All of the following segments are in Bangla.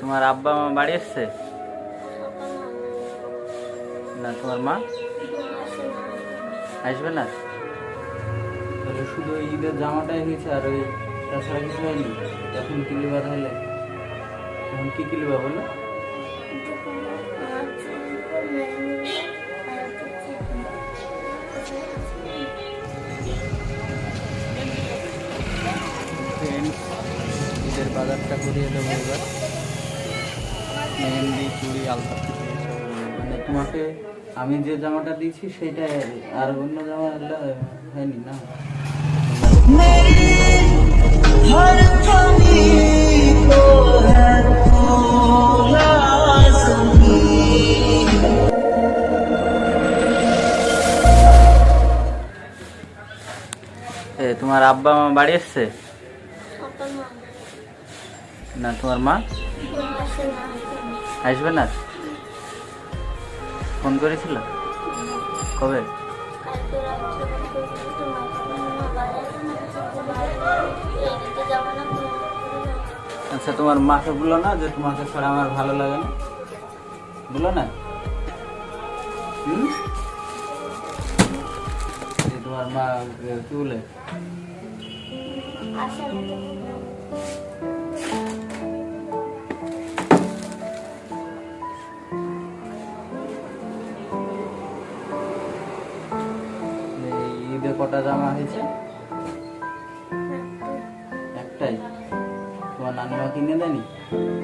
তোমার আব্বা মা বাড়ি এসছে না? তোমার মা আসবে না? তাহলে শুধু ঈদের জামাটাই হয়েছে আর ওই তাছাড়া কিছু হয়নি? এখন কিলিবা তাহলে এখন কি কিলিবা বলো? ঈদের বাজারটা করিয়ে দেবো এবার। মেহেন্দি, চুড়ি, আলতা, মানে তোমাকে আমি যে জামাটা দিয়েছি সেইটাই, আর অন্য জামা হয়নি না? তোমার আব্বা মা বাড়ি এসছে না? তোমার মা আসবে না? ফোন করেছিল কবে? আচ্ছা, তোমার মাকে বলো না যে তোমাকে ছাড়া আমার ভালো লাগে না, বলো না? তোমার মা কি বলে? ঈদে কটা জামা হয়েছে? একটাই। তোমার নানিমা কিনে দেয়নি?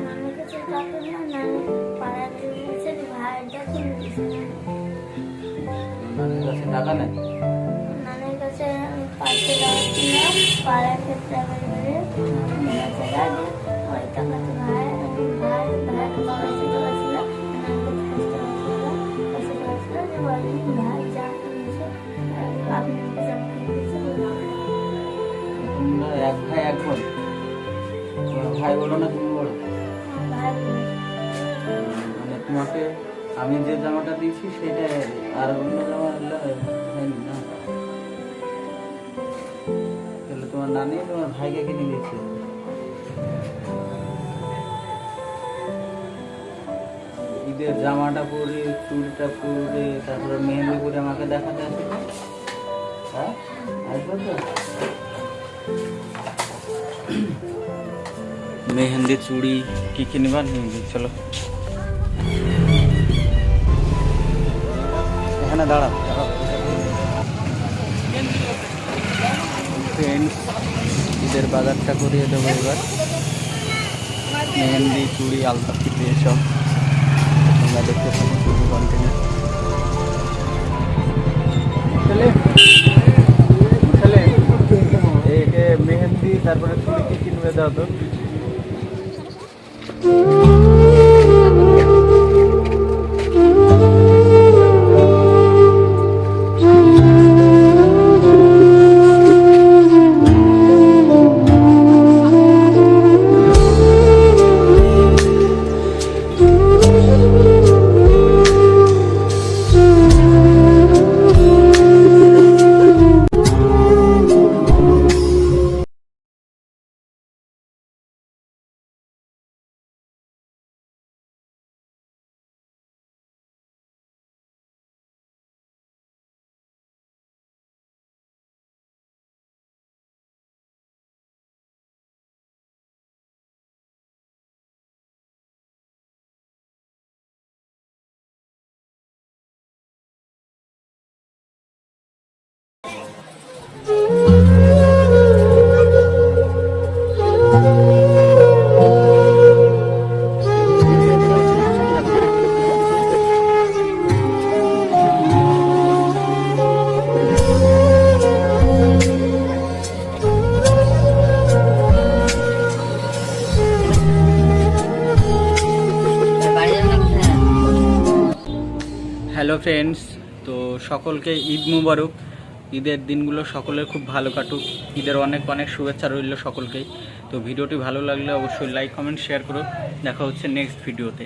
নানির কাছে টাকা নেই? নানির কাছে 500 টাকা ছিল, পাড়ার ক্ষেত্রে ওই টাকা তো ভাই এক ভাই এক বোন? ভাই বলো না তুমি বলো? মানে তোমাকে আমি যে জামাটা দিয়েছি সেটা, আর অন্য জামা হয়নি না? তাহলে তোমার নানি তোমার ভাইকে কিনে দিয়েছে? ঈদের জামাটা পরে, চুড়িটা পরে, তারপরে মেহেন্দি করে আমাকে দেখাতে আসবে? হ্যাঁ, আসবে তো? মেহেন্দি, চুড়ি কি কিনবা? চলো এখানে দাঁড়াও। ফ্রেন্ডস, ঈদের বাজারটা করিয়ে দেবো এবার। মেহেন্দি, চুড়ি, আলতা, পিঠে এসব তোমরা দেখতে পাবো শুধু কন্টিনিউ। একে মেহেন্দি তারপরে চুড়ি কি কিনবে দাও তো? হ্যালো ফ্রেন্ডস, তো সকলকে ঈদ মুবারক। ঈদের দিনগুলো সকলের খুব ভালো কাটুক। ঈদের অনেক অনেক শুভেচ্ছা রইল সকলকেই। তো ভিডিওটি ভালো লাগলে অবশ্যই লাইক, কমেন্ট, শেয়ার করো। দেখা হচ্ছে নেক্সট ভিডিওতে।